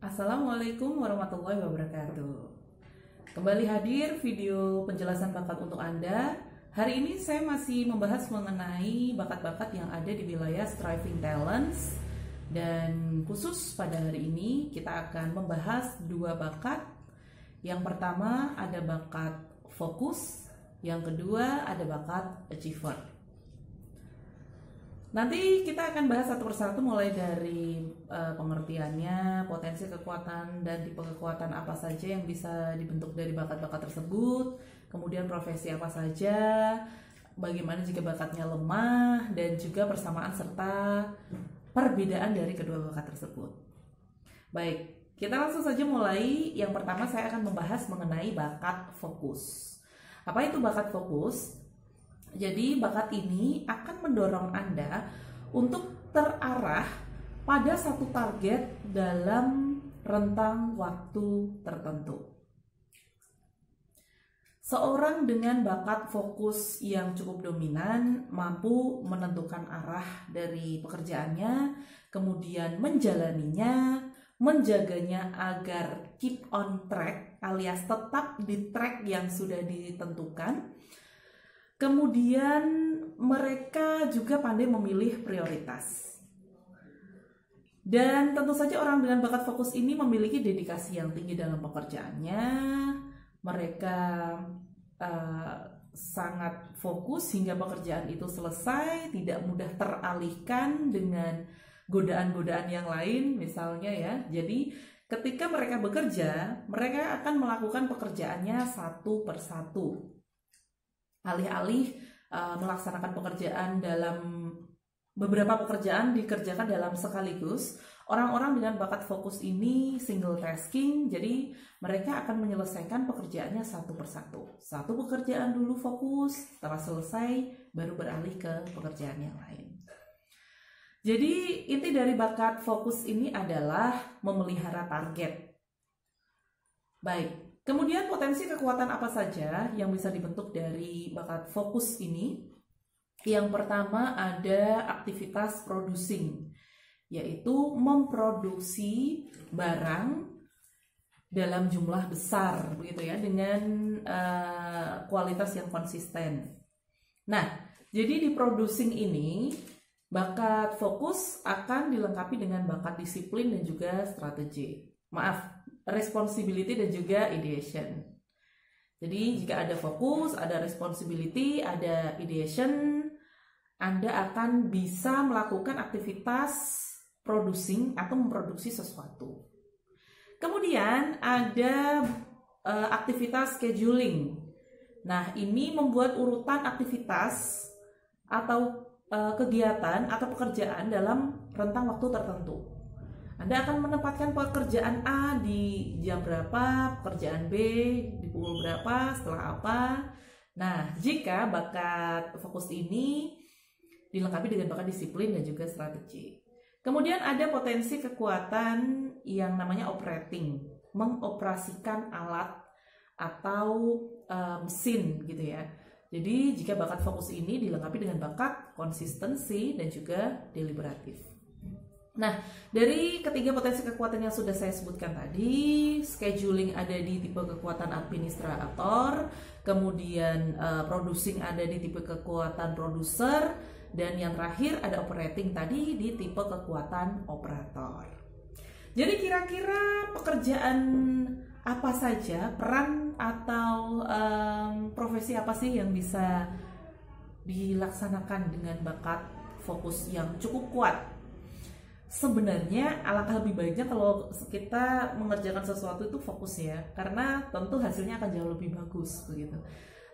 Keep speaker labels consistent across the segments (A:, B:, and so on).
A: Assalamualaikum warahmatullahi wabarakatuh. Kembali hadir video penjelasan bakat untuk Anda. Hari ini saya masih membahas mengenai bakat-bakat yang ada di wilayah Striving Talents. Dan khusus pada hari ini kita akan membahas dua bakat. Yang pertama ada bakat fokus, yang kedua ada bakat achiever. Nanti kita akan bahas satu persatu mulai dari pengertiannya, potensi kekuatan dan tipe kekuatan apa saja yang bisa dibentuk dari bakat-bakat tersebut, kemudian profesi apa saja, bagaimana jika bakatnya lemah, dan juga persamaan serta perbedaan dari kedua bakat tersebut. Baik, kita langsung saja mulai. Yang pertama saya akan membahas mengenai bakat fokus. Apa itu bakat fokus? Jadi bakat ini akan mendorong Anda untuk terarah pada satu target dalam rentang waktu tertentu. Seorang dengan bakat fokus yang cukup dominan mampu menentukan arah dari pekerjaannya, kemudian menjalaninya, menjaganya agar keep on track alias tetap di track yang sudah ditentukan. Kemudian mereka juga pandai memilih prioritas. Dan tentu saja orang dengan bakat fokus ini memiliki dedikasi yang tinggi dalam pekerjaannya. Mereka sangat fokus hingga pekerjaan itu selesai, tidak mudah teralihkan dengan godaan-godaan yang lain misalnya ya. Jadi ketika mereka bekerja, mereka akan melakukan pekerjaannya satu persatu. Alih-alih melaksanakan pekerjaan dalam beberapa pekerjaan dikerjakan dalam sekaligus, orang-orang dengan bakat fokus ini single tasking, jadi mereka akan menyelesaikan pekerjaannya satu persatu. Satu pekerjaan dulu fokus, setelah selesai baru beralih ke pekerjaan yang lain. Jadi inti dari bakat fokus ini adalah memelihara target. Baik. Kemudian potensi kekuatan apa saja yang bisa dibentuk dari bakat fokus ini? Yang pertama ada aktivitas producing, yaitu memproduksi barang dalam jumlah besar, begitu ya, dengan kualitas yang konsisten. Nah, jadi di producing ini bakat fokus akan dilengkapi dengan bakat disiplin dan juga strategi. Responsibility dan juga ideation. Jadi jika ada fokus, ada responsibility, ada ideation, Anda akan bisa melakukan aktivitas producing atau memproduksi sesuatu. Kemudian ada aktivitas scheduling. Nah, ini membuat urutan aktivitas atau kegiatan atau pekerjaan dalam rentang waktu tertentu. Anda akan menempatkan pekerjaan A di jam berapa, pekerjaan B di pukul berapa, setelah apa. Nah, jika bakat fokus ini dilengkapi dengan bakat disiplin dan juga strategi. Kemudian ada potensi kekuatan yang namanya operating, mengoperasikan alat atau mesin gitu ya. Jadi jika bakat fokus ini dilengkapi dengan bakat konsistensi dan juga deliberatif. Nah, dari ketiga potensi kekuatan yang sudah saya sebutkan tadi, scheduling ada di tipe kekuatan administrator, kemudian producing ada di tipe kekuatan produser, dan yang terakhir ada operating tadi di tipe kekuatan operator. Jadi kira-kira pekerjaan apa saja, peran atau profesi apa sih yang bisa dilaksanakan dengan bakat fokus yang cukup kuat? Sebenarnya alangkah lebih baiknya kalau kita mengerjakan sesuatu itu fokus ya, karena tentu hasilnya akan jauh lebih bagus begitu.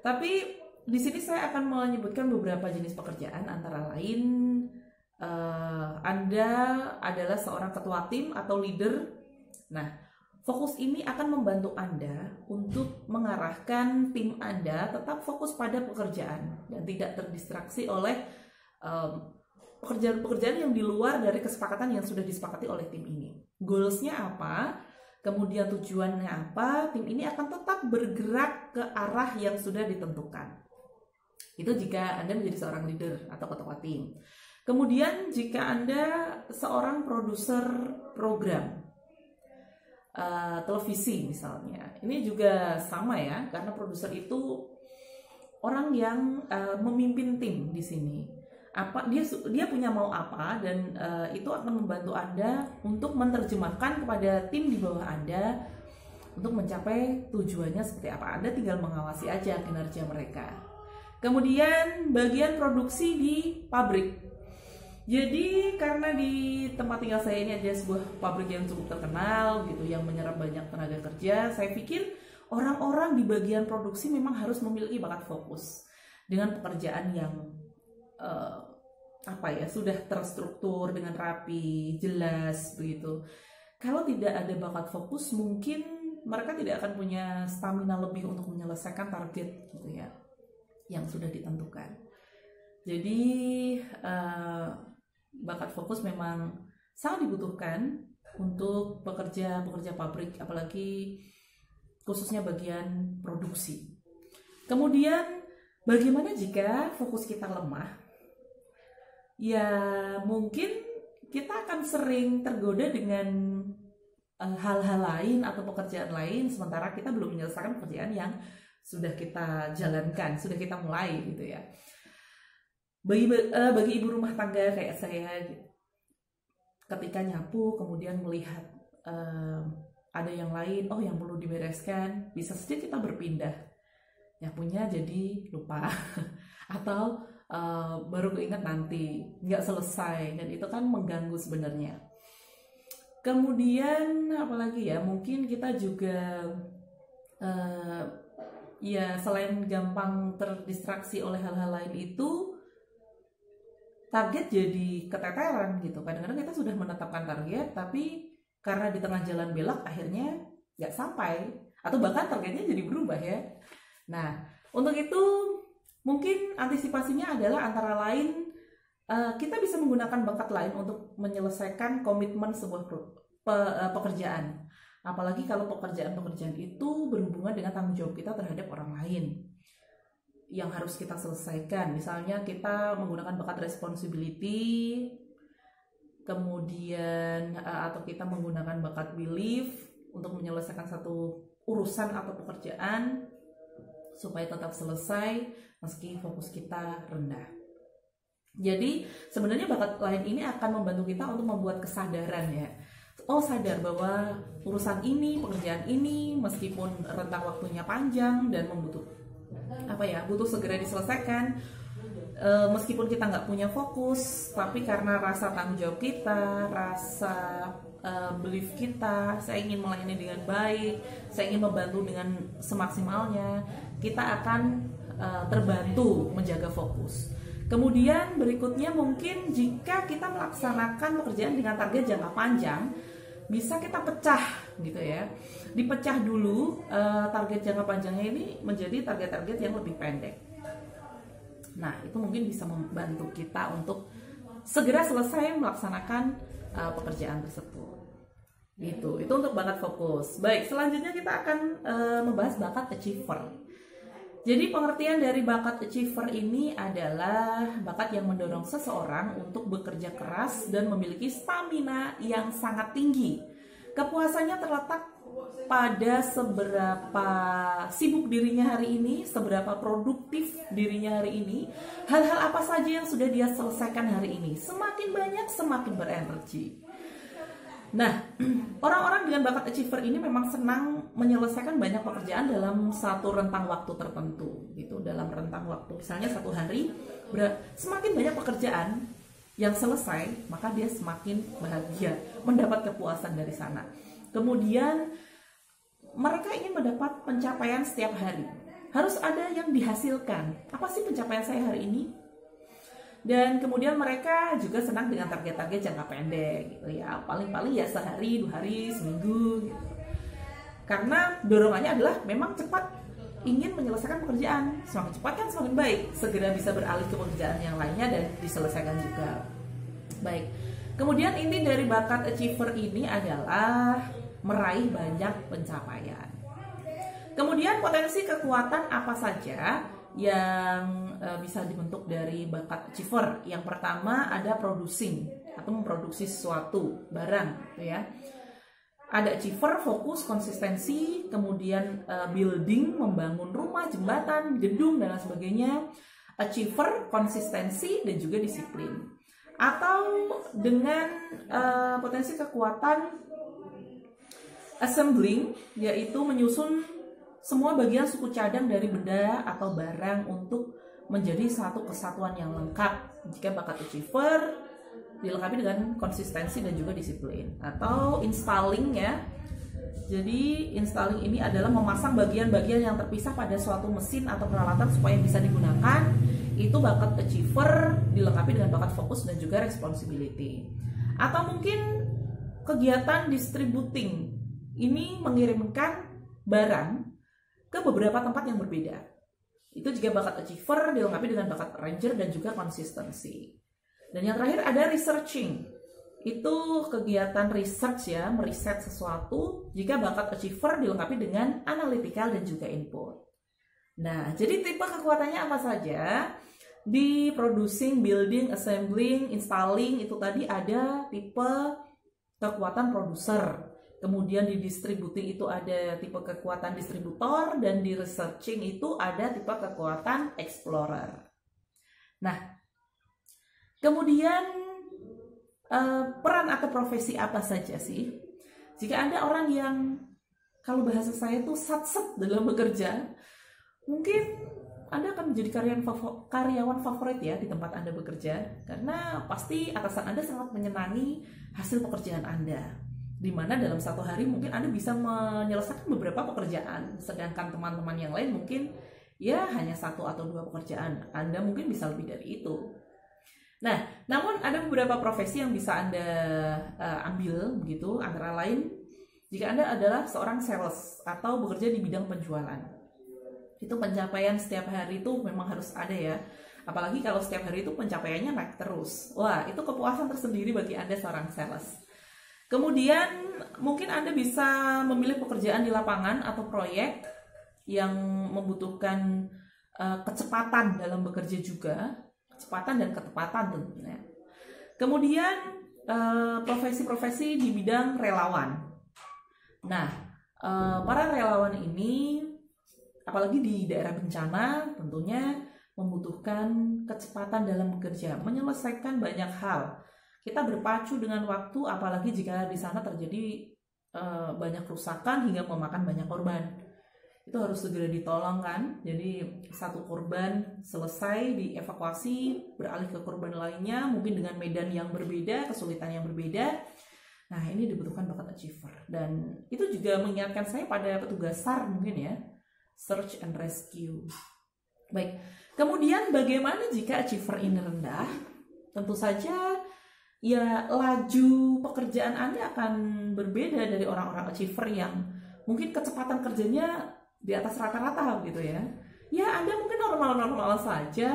A: Tapi di sini saya akan menyebutkan beberapa jenis pekerjaan, antara lain Anda adalah seorang ketua tim atau leader. Nah, fokus ini akan membantu Anda untuk mengarahkan tim Anda tetap fokus pada pekerjaan dan tidak terdistraksi oleh pekerjaan-pekerjaan yang di luar dari kesepakatan yang sudah disepakati oleh tim ini. Goals-nya apa? Kemudian tujuannya apa? Tim ini akan tetap bergerak ke arah yang sudah ditentukan. Itu jika Anda menjadi seorang leader atau ketua tim. Kemudian jika Anda seorang produser program, televisi misalnya. Ini juga sama ya, karena produser itu orang yang memimpin tim di sini. Dia punya mau apa, dan itu akan membantu Anda untuk menerjemahkan kepada tim di bawah Anda untuk mencapai tujuannya seperti apa. Anda tinggal mengawasi aja kinerja mereka. Kemudian bagian produksi di pabrik. Jadi karena di tempat tinggal saya ini ada sebuah pabrik yang cukup terkenal gitu, yang menyerap banyak tenaga kerja, saya pikir orang-orang di bagian produksi memang harus memiliki bakat fokus dengan pekerjaan yang sudah terstruktur dengan rapi, jelas begitu. Kalau tidak ada bakat fokus, mungkin mereka tidak akan punya stamina lebih untuk menyelesaikan target gitu ya, yang sudah ditentukan. Jadi bakat fokus memang sangat dibutuhkan untuk pekerja pabrik, apalagi khususnya bagian produksi. Kemudian bagaimana jika fokus kita lemah? Ya mungkin kita akan sering tergoda dengan hal-hal lain atau pekerjaan lain, sementara kita belum menyelesaikan pekerjaan yang sudah kita jalankan, sudah kita mulai gitu ya. Bagi ibu rumah tangga kayak saya, ketika nyapu kemudian melihat ada yang lain, yang perlu dibereskan, bisa saja kita berpindah, nyapunya jadi lupa atau baru keinget nanti, nggak selesai, dan itu kan mengganggu sebenarnya. Kemudian apalagi ya, mungkin kita juga ya selain gampang terdistraksi oleh hal-hal lain itu, target jadi keteteran gitu. Kadang-kadang kita sudah menetapkan target, tapi karena di tengah jalan belok akhirnya nggak sampai, atau bahkan targetnya jadi berubah ya. Nah, untuk itu mungkin antisipasinya adalah antara lain kita bisa menggunakan bakat lain untuk menyelesaikan komitmen sebuah pekerjaan. Apalagi kalau pekerjaan-pekerjaan itu berhubungan dengan tanggung jawab kita terhadap orang lain yang harus kita selesaikan. Misalnya kita menggunakan bakat responsibility, kemudian atau kita menggunakan bakat belief untuk menyelesaikan satu urusan atau pekerjaan supaya tetap selesai meski fokus kita rendah. Jadi sebenarnya bakat lain ini akan membantu kita untuk membuat kesadaran ya. Sadar bahwa urusan ini, pekerjaan ini, meskipun rentang waktunya panjang dan butuh segera diselesaikan, meskipun kita nggak punya fokus, tapi karena rasa tanggung jawab kita, rasa belief kita, saya ingin melayani dengan baik, saya ingin membantu dengan semaksimalnya, kita akan terbantu menjaga fokus. Kemudian berikutnya mungkin jika kita melaksanakan pekerjaan dengan target jangka panjang, bisa kita pecah gitu ya. Dipecah dulu target jangka panjangnya ini menjadi target-target yang lebih pendek. Nah, itu mungkin bisa membantu kita untuk segera selesai melaksanakan pekerjaan tersebut. Gitu. Itu untuk bakat fokus. Baik, selanjutnya kita akan membahas bakat achiever. Jadi pengertian dari bakat achiever ini adalah bakat yang mendorong seseorang untuk bekerja keras dan memiliki stamina yang sangat tinggi. Kepuasannya terletak pada seberapa sibuk dirinya hari ini, seberapa produktif dirinya hari ini, hal-hal apa saja yang sudah dia selesaikan hari ini. Semakin banyak, semakin berenergi. Nah, orang-orang dengan bakat achiever ini memang senang menyelesaikan banyak pekerjaan dalam satu rentang waktu tertentu, gitu. Dalam rentang waktu, misalnya satu hari, semakin banyak pekerjaan yang selesai, maka dia semakin bahagia, mendapat kepuasan dari sana. Kemudian, mereka ingin mendapat pencapaian setiap hari. Harus ada yang dihasilkan. Apa sih pencapaian saya hari ini? Dan kemudian mereka juga senang dengan target-target jangka pendek gitu ya, paling-paling ya sehari, 2 hari, seminggu gitu. Karena dorongannya adalah memang cepat ingin menyelesaikan pekerjaan, semakin cepat kan semakin baik, segera bisa beralih ke pekerjaan yang lainnya dan diselesaikan juga. Baik, kemudian inti dari bakat achiever ini adalah meraih banyak pencapaian. Kemudian potensi kekuatan apa saja yang bisa dibentuk dari bakat achiever? Yang pertama ada producing atau memproduksi sesuatu barang gitu ya. Ada achiever, fokus, konsistensi, kemudian building, membangun rumah, jembatan, gedung, dan lain sebagainya. Achiever, konsistensi, dan juga disiplin. Atau dengan potensi kekuatan assembling, yaitu menyusun semua bagian suku cadang dari benda atau barang untuk menjadi satu kesatuan yang lengkap. Jika bakat achiever dilengkapi dengan konsistensi dan juga disiplin. Atau installing ya. Jadi installing ini adalah memasang bagian-bagian yang terpisah pada suatu mesin atau peralatan supaya bisa digunakan. Itu bakat achiever dilengkapi dengan bakat fokus dan juga responsibility. Atau mungkin kegiatan distributing. Ini mengirimkan barang ke beberapa tempat yang berbeda. Itu juga bakat achiever dilengkapi dengan bakat arranger dan juga konsistensi. Dan yang terakhir ada researching. Itu kegiatan research ya, meriset sesuatu. Jika bakat achiever dilengkapi dengan analytical dan juga input. Nah, jadi tipe kekuatannya apa saja? Di producing, building, assembling, installing itu tadi ada tipe kekuatan produser. Kemudian di distributing itu ada tipe kekuatan distributor, dan di researching itu ada tipe kekuatan explorer. Nah, kemudian peran atau profesi apa saja sih? Jika Anda orang yang, kalau bahasa saya tuh sat-set dalam bekerja, mungkin Anda akan menjadi karyawan favorit ya di tempat Anda bekerja, karena pasti atasan Anda sangat menyenangi hasil pekerjaan Anda. Dimana dalam satu hari mungkin Anda bisa menyelesaikan beberapa pekerjaan, sedangkan teman-teman yang lain mungkin ya hanya 1 atau 2 pekerjaan. Anda mungkin bisa lebih dari itu. Nah, namun ada beberapa profesi yang bisa Anda ambil begitu, antara lain jika Anda adalah seorang sales atau bekerja di bidang penjualan. Itu pencapaian setiap hari itu memang harus ada ya. Apalagi kalau setiap hari itu pencapaiannya naik terus. Wah, itu kepuasan tersendiri bagi Anda seorang sales. Kemudian mungkin Anda bisa memilih pekerjaan di lapangan atau proyek yang membutuhkan kecepatan dalam bekerja juga. Kecepatan dan ketepatan tentunya. Kemudian profesi-profesi di bidang relawan. Nah, para relawan ini apalagi di daerah bencana tentunya membutuhkan kecepatan dalam bekerja, menyelesaikan banyak hal. Kita berpacu dengan waktu, apalagi jika di sana terjadi banyak kerusakan hingga memakan banyak korban. Itu harus segera ditolong kan. Jadi satu korban selesai dievakuasi, beralih ke korban lainnya, mungkin dengan medan yang berbeda, kesulitan yang berbeda. Nah, ini dibutuhkan bakat achiever. Dan itu juga mengingatkan saya pada petugas SAR mungkin ya, search and rescue. Baik, kemudian bagaimana jika achiever ini rendah? Tentu saja ya laju pekerjaan Anda akan berbeda dari orang-orang achiever yang mungkin kecepatan kerjanya di atas rata-rata gitu ya. Ya, Anda mungkin normal-normal saja.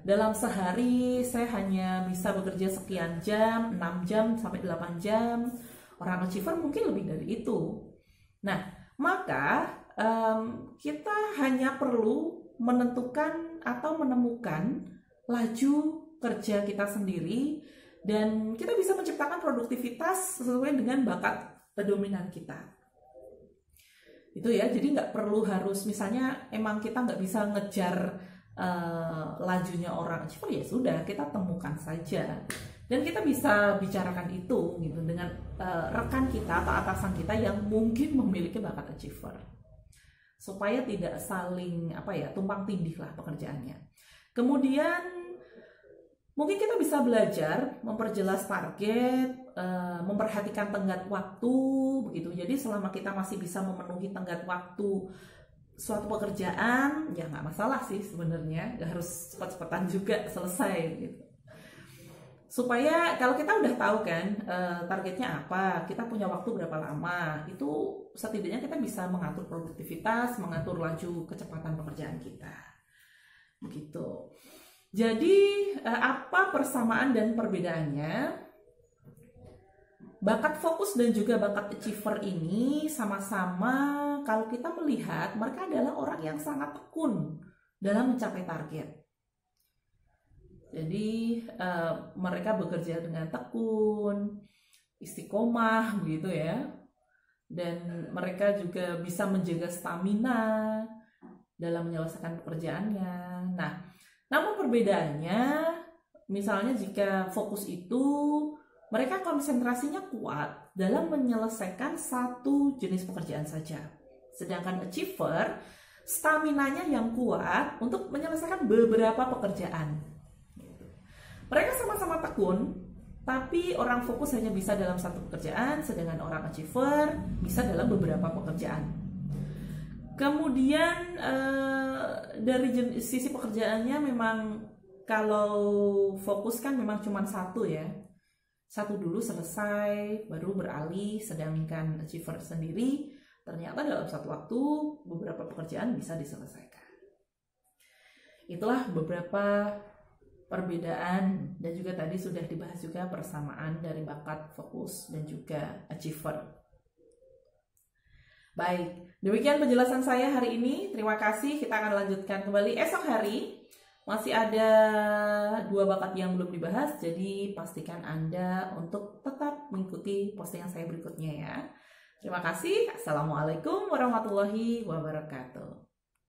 A: Dalam sehari saya hanya bisa bekerja sekian jam, 6 jam sampai 8 jam. Orang achiever mungkin lebih dari itu. Nah, maka kita hanya perlu menentukan atau menemukan laju kerja kita sendiri, dan kita bisa menciptakan produktivitas sesuai dengan bakat dominan kita. Itu ya, jadi nggak perlu harus misalnya emang kita nggak bisa ngejar lajunya orang achiever, ya sudah kita temukan saja, dan kita bisa bicarakan itu gitu dengan rekan kita atau atasan kita yang mungkin memiliki bakat achiever, supaya tidak saling tumpang tindih lah pekerjaannya. Kemudian mungkin kita bisa belajar memperjelas target, memperhatikan tenggat waktu begitu. Jadi selama kita masih bisa memenuhi tenggat waktu suatu pekerjaan, ya nggak masalah sih sebenarnya, nggak harus cepat-cepatan juga selesai gitu. Supaya kalau kita udah tahu kan targetnya apa, kita punya waktu berapa lama, itu setidaknya kita bisa mengatur produktivitas, mengatur laju kecepatan pekerjaan kita. Begitu. Jadi apa persamaan dan perbedaannya? Bakat fokus dan juga bakat achiever ini sama-sama, kalau kita melihat, mereka adalah orang yang sangat tekun dalam mencapai target. Jadi mereka bekerja dengan tekun, istiqomah begitu ya. dan mereka juga bisa menjaga stamina dalam menyelesaikan pekerjaannya. Nah, namun perbedaannya, misalnya jika fokus itu mereka konsentrasinya kuat dalam menyelesaikan satu jenis pekerjaan saja. Sedangkan achiever, staminanya yang kuat untuk menyelesaikan beberapa pekerjaan. Mereka sama-sama tekun, tapi orang fokus hanya bisa dalam satu pekerjaan, sedangkan orang achiever bisa dalam beberapa pekerjaan. Kemudian dari sisi pekerjaannya memang kalau fokus kan memang cuma satu ya. Satu dulu selesai, baru beralih, sedangkan achiever sendiri ternyata dalam satu waktu beberapa pekerjaan bisa diselesaikan. Itulah beberapa perbedaan, dan juga tadi sudah dibahas juga persamaan dari bakat, fokus, dan juga achiever. Baik, demikian penjelasan saya hari ini. Terima kasih, kita akan lanjutkan kembali esok hari. Masih ada 2 bakat yang belum dibahas, jadi pastikan Anda untuk tetap mengikuti postingan saya berikutnya ya. Terima kasih. Assalamualaikum warahmatullahi wabarakatuh.